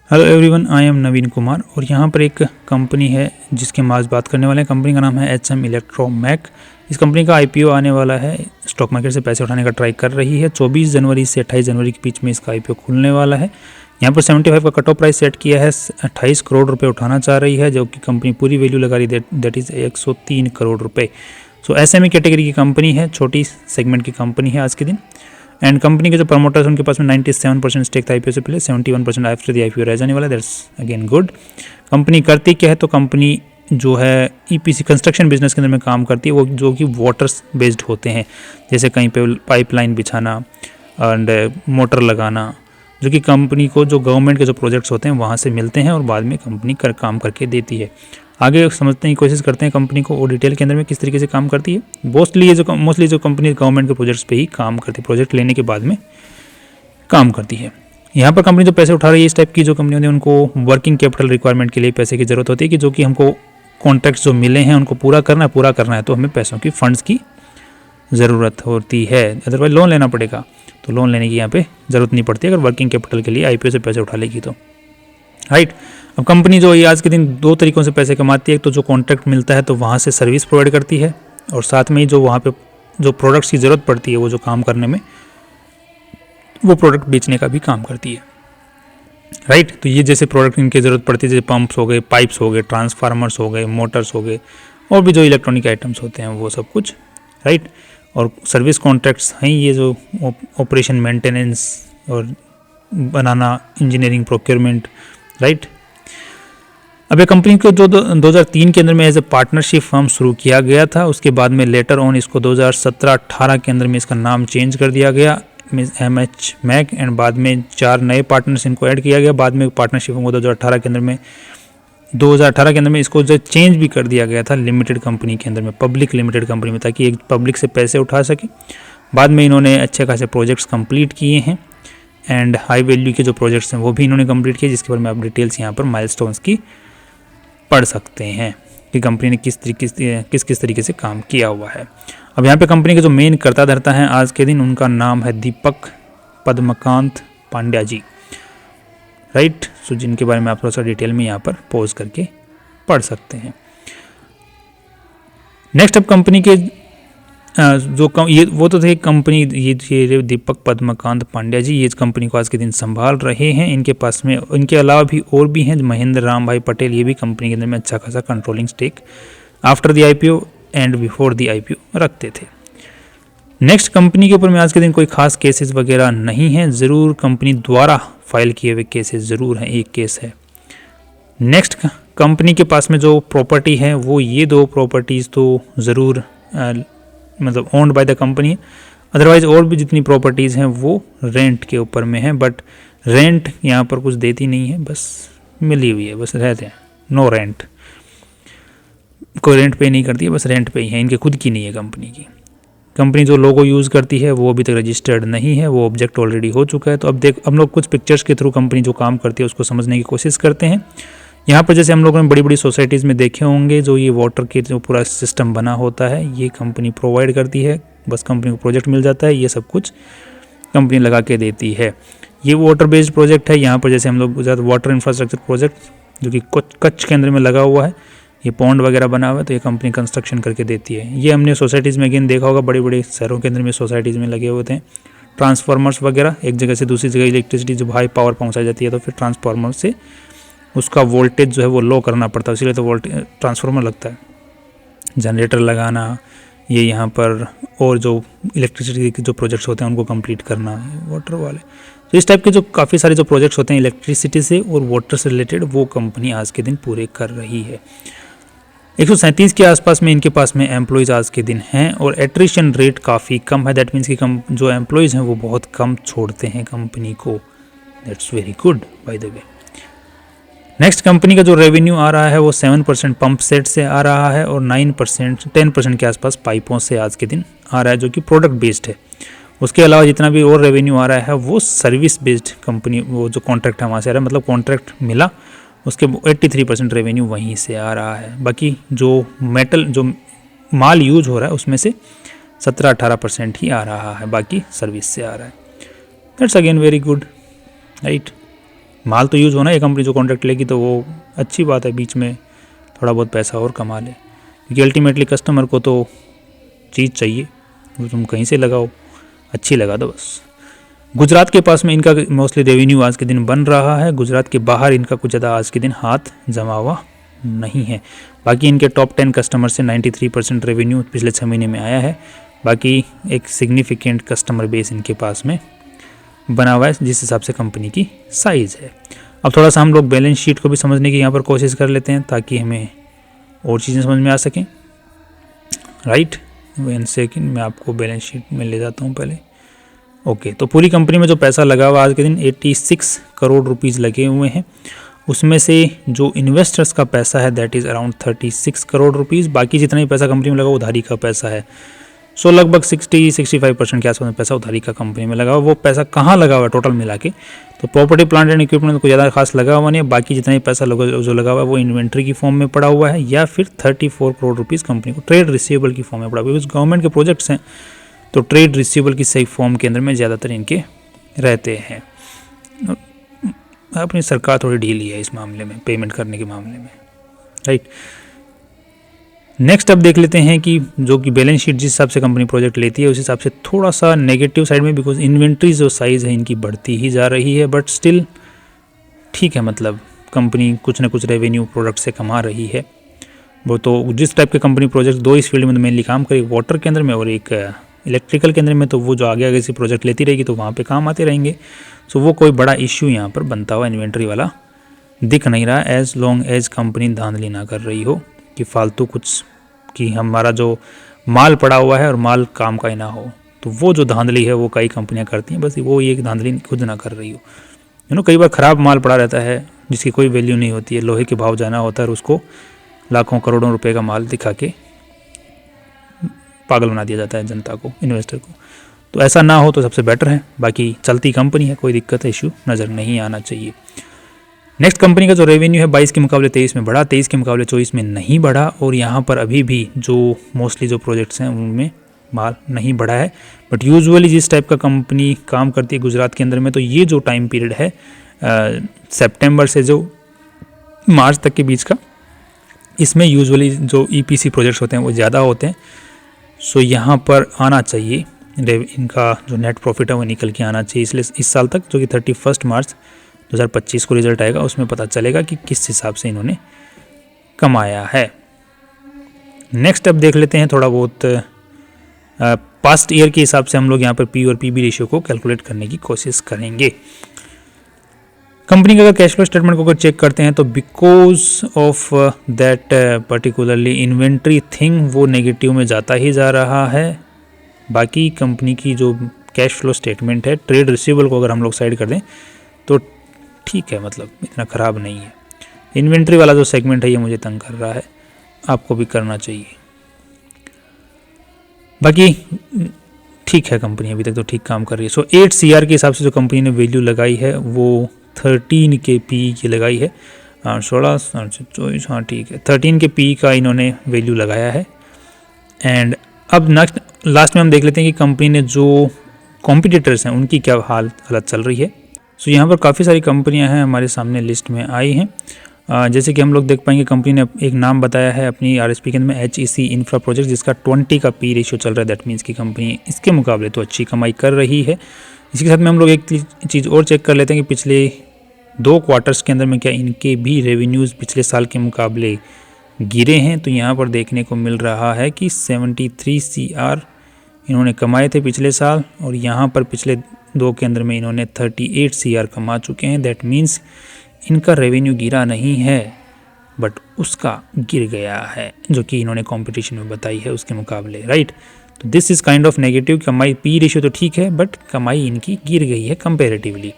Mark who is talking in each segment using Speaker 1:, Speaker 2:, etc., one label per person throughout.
Speaker 1: Hello everyone, I am नवीन कुमार और यहाँ पर एक कंपनी है जिसके हम आज बात करने वाले हैं। कंपनी का नाम है HM इलेक्ट्रोमैक। इस कंपनी का IPO आने वाला है। स्टॉक मार्केट से पैसे उठाने का ट्राई कर रही है। 24 जनवरी से 28 जनवरी के बीच में इसका IPO खुलने वाला है। यहाँ पर 75 का कट ऑफ प्राइस सेट किया है। 28 करोड़ रुपये उठाना चाह रही है, जो कि कंपनी पूरी वैल्यू लगा रही है, दैट इज़ 103 करोड़ रुपये। सो SME कैटेगरी की कंपनी है, छोटी सेगमेंट की कंपनी है आज के दिन। एंड कंपनी के जो प्रमोटर्स हैं उनके पास में 97% स्टेक था IPO से पहले, 71% आफ्टर द IPO रह जाने वाला है। That's again good. कंपनी करती क्या है, तो कंपनी जो है EPC कंस्ट्रक्शन बिजनेस के अंदर में काम करती है, वो जो कि वाटर्स बेस्ड होते हैं, जैसे कहीं पे पाइपलाइन बिछाना एंड मोटर लगाना, जो कि कंपनी को जो गवर्नमेंट के जो प्रोजेक्ट्स होते हैं वहाँ से मिलते हैं और बाद में कंपनी काम करके देती है। आगे समझने की कोशिश करते हैं कंपनी को और डिटेल के अंदर में किस तरीके से काम करती है। मोस्टली जो कंपनी गवर्नमेंट के प्रोजेक्ट्स पे ही काम करती है, प्रोजेक्ट लेने के बाद में काम करती है। यहाँ पर कंपनी जो पैसे उठा रही है, इस टाइप की जो कंपनी होती है उनको वर्किंग कैपिटल रिक्वायरमेंट के लिए पैसे की ज़रूरत होती है, कि जो कि हमको कॉन्ट्रैक्ट्स जो मिले हैं उनको पूरा करना है तो हमें पैसों की फंड्स की ज़रूरत होती है। अदरवाइज लोन लेना पड़ेगा, तो लोन लेने की यहाँ पे ज़रूरत नहीं पड़ती अगर वर्किंग कैपिटल के लिए IPO से पैसे उठा लेगी तो, राइट। अब कंपनी जो ये आज के दिन दो तरीकों से पैसे कमाती है। तो जो कॉन्ट्रैक्ट मिलता है तो वहाँ से सर्विस प्रोवाइड करती है, और साथ में ही जो वहाँ पे जो प्रोडक्ट्स की ज़रूरत पड़ती है वो जो काम करने में, वो प्रोडक्ट बेचने का भी काम करती है, राइट। तो ये जैसे प्रोडक्ट इनकी ज़रूरत पड़ती है, जैसे पंप्स हो गए, पाइप्स हो गए, ट्रांसफार्मर्स हो गए, मोटर्स हो गए, और भी जो इलेक्ट्रॉनिक आइटम्स होते हैं वो सब कुछ, राइट। और सर्विस कॉन्ट्रैक्ट्स हैं ये जो ऑपरेशन मेंटेनेंस और बनाना, इंजीनियरिंग, प्रोक्योरमेंट, राइट। अब ये कंपनी को जो 2003 के अंदर में एज ए पार्टनरशिप फर्म शुरू किया गया था, उसके बाद में लेटर ऑन इसको 2017-18 के अंदर में इसका नाम चेंज कर दिया गया MH मैक, एंड बाद में 4 नए पार्टनर्स इनको ऐड किया गया। बाद में पार्टनरशिप को 2018 के अंदर में इसको जो चेंज भी कर दिया गया था लिमिटेड कंपनी के अंदर में, पब्लिक लिमिटेड कंपनी में, ताकि एक पब्लिक से पैसे उठा सके। बाद में इन्होंने अच्छे खासे प्रोजेक्ट्स कंप्लीट किए हैं, एंड हाई वैल्यू के जो प्रोजेक्ट्स हैं वो भी इन्होंने कंप्लीट किए, जिसके बारे में आप डिटेल्स यहाँ पर माइलस्टोन्स की पढ़ सकते हैं कि कंपनी ने किस तरीके से काम किया हुआ है। अब यहाँ पे कंपनी के जो मेन कर्ता धर्ता हैं आज के दिन, उनका नाम है दीपक पद्मकांत पांड्या जी, राइट। सो जिनके बारे में आप थोड़ा सा डिटेल में यहाँ पर पॉज करके पढ़ सकते हैं। नेक्स्ट अब कंपनी के ये वो तो थे कंपनी, ये दीपक पद्मकांत पांड्या जी ये कंपनी को आज के दिन संभाल रहे हैं। इनके पास में इनके अलावा भी और भी हैं, महेंद्र राम भाई पटेल, ये भी कंपनी के अंदर में अच्छा खासा controlling stake after the IPO and before the IPO रखते थे। नेक्स्ट कंपनी के ऊपर में आज के दिन कोई खास केसेस वगैरह नहीं है, ज़रूर कंपनी द्वारा फाइल किए हुए केसेस ज़रूर हैं, एक केस है। नेक्स्ट कंपनी के पास में जो प्रॉपर्टी है वो ये 2 प्रॉपर्टीज़ तो ज़रूर मतलब ओन्ड बाय द कंपनी है। अदरवाइज और भी जितनी प्रॉपर्टीज़ हैं वो रेंट के ऊपर में है, बट रेंट यहाँ पर कुछ देती नहीं है, बस मिली हुई है, बस रहते हैं, नो रेंट, कोई रेंट पे नहीं करती है, बस रेंट पे ही है, इनके खुद की नहीं है कंपनी की। कंपनी जो लोगो यूज़ करती है वो अभी तक रजिस्टर्ड नहीं है, वो ऑब्जेक्ट ऑलरेडी हो चुका है। तो अब हम लोग कुछ पिक्चर्स के थ्रू कंपनी जो काम करती है उसको समझने की कोशिश करते हैं। यहाँ पर जैसे हम लोगों ने बड़ी बड़ी सोसाइटीज़ में देखे होंगे, जो ये वाटर के जो पूरा सिस्टम बना होता है ये कंपनी प्रोवाइड करती है, बस कंपनी को प्रोजेक्ट मिल जाता है, ये सब कुछ कंपनी लगा के देती है। ये वाटर बेस्ड प्रोजेक्ट है। यहाँ पर जैसे हम लोग वाटर इंफ्रास्ट्रक्चर प्रोजेक्ट जो कि कच्छ के अंदर में लगा हुआ है, ये पॉन्ड वगैरह बना हुआ है, तो ये कंपनी कंस्ट्रक्शन करके देती है। ये हमने सोसाइटीज़ में अगेन देखा होगा, बड़े बड़े शहरों के अंदर में सोसाइटीज़ में लगे होते हैं ट्रांसफार्मर्स वगैरह, एक जगह से दूसरी जगह इलेक्ट्रिसिटी जब हाई पावर पहुँचाई जाती है तो फिर ट्रांसफार्मर से उसका वोल्टेज जो है वो लो करना पड़ता है, इसीलिए तो वोल्टेज ट्रांसफार्मर लगता है। जनरेटर लगाना, ये यहाँ पर और जो इलेक्ट्रिसिटी के जो प्रोजेक्ट्स होते हैं उनको कंप्लीट करना, वाटर वाले, तो इस टाइप के जो काफ़ी सारे जो प्रोजेक्ट्स होते हैं इलेक्ट्रिसिटी से और वाटर से रिलेटेड, वो कंपनी आज के दिन पूरे कर रही है। 137 के आसपास में इनके पास में एम्प्लॉयज़ आज के दिन हैं, और एट्रिशन रेट काफ़ी कम है। दैट मीन्स कि जो एम्प्लॉयज़ हैं वो बहुत कम छोड़ते हैं कंपनी को। That's very good by the way. Next company का जो रेवेन्यू आ रहा है वो 7% पंप सेट से आ रहा है, और 10% के आसपास पाइपों से आज के दिन आ रहा है, जो कि प्रोडक्ट बेस्ड है। उसके अलावा जितना भी और रेवेन्यू आ रहा है वो सर्विस बेस्ड कंपनी, वो जो कॉन्ट्रैक्ट है वहाँ से आ रहा है, मतलब कॉन्ट्रैक्ट मिला उसके 83% रेवेन्यू वहीं से आ रहा है। बाकी जो माल यूज हो रहा है उसमें से 17-18% ही आ रहा है, बाकी सर्विस से आ रहा है। That's again very good, right. माल तो यूज़ होना, ये कंपनी जो कॉन्ट्रैक्ट लेगी तो वो अच्छी बात है, बीच में थोड़ा बहुत पैसा और कमा ले, क्योंकि अल्टीमेटली कस्टमर को तो चीज़ चाहिए, वो तुम कहीं से लगाओ, अच्छी लगा दो बस। गुजरात के पास में इनका मोस्टली रेवेन्यू आज के दिन बन रहा है, गुजरात के बाहर इनका कुछ ज़्यादा आज के दिन हाथ जमा हुआ नहीं है। बाकी इनके टॉप 10 कस्टमर से 93% रेवेन्यू पिछले 6 महीने में आया है। बाकी एक सिग्निफिकेंट कस्टमर बेस इनके पास में बना हुआ है, जिस हिसाब से कंपनी की साइज़ है। अब थोड़ा सा हम लोग बैलेंस शीट को भी समझने की यहाँ पर कोशिश कर लेते हैं, ताकि हमें और चीज़ें समझ में आ सकें। राइट, 1 सेकेंड मैं आपको बैलेंस शीट में ले जाता हूँ पहले। ओके, तो पूरी कंपनी में जो पैसा लगा हुआ आज के दिन 86 करोड़ रुपीज़ लगे हुए हैं। उसमें से जो इन्वेस्टर्स का पैसा है that is around 36 crore rupees. बाकी जितना भी पैसा कंपनी में लगा उधारी का पैसा है। सो लगभग 60-65% के आसपास पैसा उधारी का कंपनी में लगा हुआ। वो पैसा कहाँ लगा हुआ है टोटल मिला के, तो प्रॉपर्टी प्लांट एंड इक्विपमेंट को ज़्यादा खास लगा हुआ नहीं है। बाकी जितना भी पैसा जो लगा हुआ है वो इन्वेंट्री की फॉर्म में पड़ा हुआ है, या फिर 34 करोड़ रुपीज़ कंपनी को ट्रेड रिसीवेबल की फॉर्म में पड़ा हुआ है। गवर्नमेंट के प्रोजेक्ट्स हैं तो ट्रेड रिसीवेबल की सही फॉर्म के अंदर में ज़्यादातर इनके रहते हैं। अपनी सरकार थोड़ी ढीली है इस मामले में, पेमेंट करने के मामले में। राइट, नेक्स्ट अब देख लेते हैं कि जो कि बैलेंस शीट जिस हिसाब से कंपनी प्रोजेक्ट लेती है उस हिसाब से थोड़ा सा नेगेटिव साइड में, बिकॉज इन्वेंट्री जो साइज़ है इनकी बढ़ती ही जा रही है, बट स्टिल ठीक है, मतलब कंपनी कुछ ना कुछ रेवेन्यू प्रोडक्ट से कमा रही है। वो तो जिस टाइप के कंपनी प्रोजेक्ट दो इस फील्ड में तो मेनली काम करे, वाटर के अंदर में और एक इलेक्ट्रिकल के अंदर में, तो वो जो आगे आगे से प्रोजेक्ट लेती रहेगी तो वहाँ पे काम आते रहेंगे। सो वो कोई बड़ा इश्यू यहाँ पर बनता हुआ इन्वेंट्री वाला दिख नहीं रहा, एज लॉन्ग एज कंपनी धांधली ना कर रही हो कि फालतू कुछ कि हमारा जो माल पड़ा हुआ है और माल काम का ही ना हो। तो वो जो धांधली है वो कई कंपनियाँ करती हैं, बस वो ये धांधली खुद ना कर रही हो। कई बार ख़राब माल पड़ा रहता है जिसकी कोई वैल्यू नहीं होती है, लोहे के भाव जाना होता है और उसको लाखों करोड़ों रुपए का माल दिखा के पागल बना दिया जाता है जनता को, इन्वेस्टर को। तो ऐसा ना हो तो सबसे बेटर है। बाकी चलती कंपनी है, कोई दिक्कत इशू नज़र नहीं आना चाहिए। नेक्स्ट कंपनी का जो रेवेन्यू है 22 के मुकाबले 23 में बढ़ा, 23 के मुकाबले 24 में नहीं बढ़ा, और यहाँ पर अभी भी जो मोस्टली जो प्रोजेक्ट्स हैं उनमें माल नहीं बढ़ा है। बट यूजुअली जिस टाइप का कंपनी काम करती है गुजरात के अंदर में, तो ये जो टाइम पीरियड है सितंबर से जो मार्च तक के बीच का, इसमें यूजुअली जो ईपीसी प्रोजेक्ट्स होते हैं वो ज़्यादा होते हैं। सो यहाँ पर आना चाहिए इनका जो नेट प्रॉफिट है वो निकल के आना चाहिए। इसलिए इस साल तक जो कि 31 मार्च 2025 को रिजल्ट आएगा उसमें पता चलेगा कि किस हिसाब से इन्होंने कमाया है। नेक्स्ट अब देख लेते हैं थोड़ा बहुत पास्ट ईयर के हिसाब से हम लोग यहाँ पर पी और पीबी रेशियो को कैलकुलेट करने की कोशिश करेंगे। कंपनी का अगर कैश फ्लो स्टेटमेंट को अगर चेक करते हैं तो because of that particularly inventory thing वो नेगेटिव में जाता ही जा रहा है। बाकी कंपनी की जो कैश फ्लो स्टेटमेंट है, ट्रेड रिसीवेबल को अगर हम लोग साइड कर दें तो ठीक है, मतलब इतना ख़राब नहीं है। इन्वेंट्री वाला जो सेगमेंट है ये मुझे तंग कर रहा है, आपको भी करना चाहिए। बाकी ठीक है, कंपनी अभी तक तो ठीक काम कर रही है। सो 8 CR के हिसाब से जो कंपनी ने वैल्यू लगाई है वो 13 के PE की लगाई है, 16 24, हाँ ठीक है, 13 के PE का इन्होंने वैल्यू लगाया है। एंड अब नेक्स्ट लास्ट में हम देख लेते हैं कि कंपनी ने जो कॉम्पिटिटर्स हैं उनकी क्या हालत चल रही है। सो यहाँ पर काफ़ी सारी कंपनियां हैं हमारे सामने लिस्ट में आई हैं। जैसे कि हम लोग देख पाएंगे कंपनी ने एक नाम बताया है अपनी RSP के अंदर में, HEC इंफ्रा प्रोजेक्ट, जिसका 20 का P रेशियो चल रहा है। दैट मीन्स की कंपनी इसके मुकाबले तो अच्छी कमाई कर रही है। इसी के साथ में हम लोग एक चीज़ और चेक कर लेते हैं कि पिछले 2 क्वार्टर्स के अंदर में क्या इनके भी रेवेन्यूज़ पिछले साल के मुकाबले गिरे हैं। तो यहाँ पर देखने को मिल रहा है कि 73 CR इन्होंने कमाए थे पिछले साल, और यहाँ पर पिछले 2 के अंदर में इन्होंने 38 CR कमा चुके हैं। दैट मीन्स इनका रेवेन्यू गिरा नहीं है, बट उसका गिर गया है जो कि इन्होंने कंपटीशन में बताई है उसके मुकाबले। राइट, तो this is kind of negative. कमाई P रेशियो तो ठीक है, बट कमाई इनकी गिर गई है कंपेरेटिवली।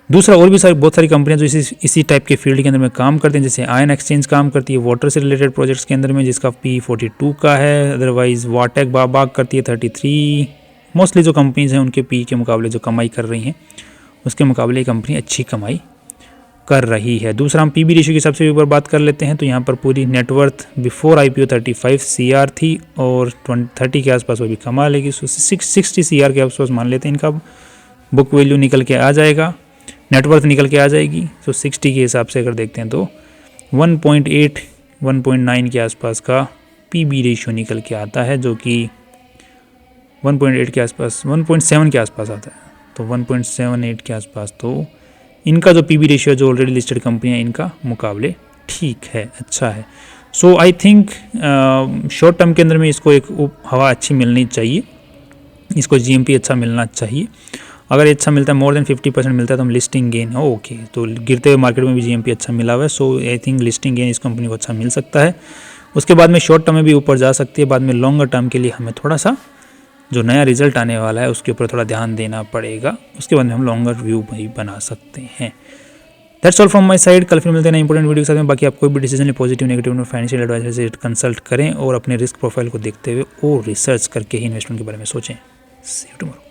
Speaker 1: दूसरा, और भी बहुत सारी कंपनियां जो इसी टाइप के फील्ड के अंदर में काम करते हैं, जैसे आयन एक्सचेंज काम करती है वाटर से रिलेटेड प्रोजेक्ट्स के अंदर में, जिसका P 42 का है। अदरवाइज वाटेक बाग करती है 33। मोस्टली जो कंपनीज हैं उनके P के मुकाबले जो कमाई कर रही हैं उसके मुकाबले कंपनी अच्छी कमाई कर रही है। दूसरा, हम PB रेशियो की सबसे एक बार बात कर लेते हैं। तो यहाँ पर पूरी नेटवर्थ बिफोर IPO 35 CR थी और 30 के आसपास वो भी कमा लेगी। 60 CR के आसपास मान लेते हैं इनका बुक वैल्यू निकल के आ जाएगा। नेटवर्थ निकल के आ जाएगी। तो 60 के हिसाब से अगर देखते हैं तो 1.8 1.9 के आसपास का पीबी रेशियो निकल के आता है, जो कि 1.8 के आसपास 1.7 के आसपास आता है। तो 1.78 के आसपास तो इनका जो पीबी रेशियो जो ऑलरेडी लिस्टेड कंपनी है इनका मुकाबले ठीक है, अच्छा है। सो आई थिंक शॉर्ट टर्म के अंदर में इसको एक हवा अच्छी मिलनी चाहिए, इसको जीएमपी अच्छा मिलना चाहिए। अगर अच्छा मिलता है, मोर देन 50% मिलता है तो हम लिस्टिंग गेन हो ओके। तो गिरते हुए मार्केट में भी जीएमपी अच्छा मिला हुआ है, सो आई थिंक लिस्टिंग गेन इस कंपनी को अच्छा मिल सकता है। उसके बाद में शॉर्ट टर्म में भी ऊपर जा सकती है, बाद में लॉन्गर टर्म के लिए हमें थोड़ा सा जो नया रिजल्ट आने वाला है उसके ऊपर थोड़ा ध्यान देना पड़ेगा, उसके बाद में हम लॉन्गर व्यू भी बना सकते हैं। That's all from my side. कल फिर मिलते हैं इंपॉर्टेंट वीडियो के साथ में। बाकी आप कोई भी डिसीजन पॉजिटिव नेगेटिव में फाइनेंशियल एडवाइजर से कंसल्ट करें और अपने रिस्क प्रोफाइल को देखते हुए और रिसर्च करके ही इन्वेस्टमेंट के बारे में सोचें। सी यू टुमारो।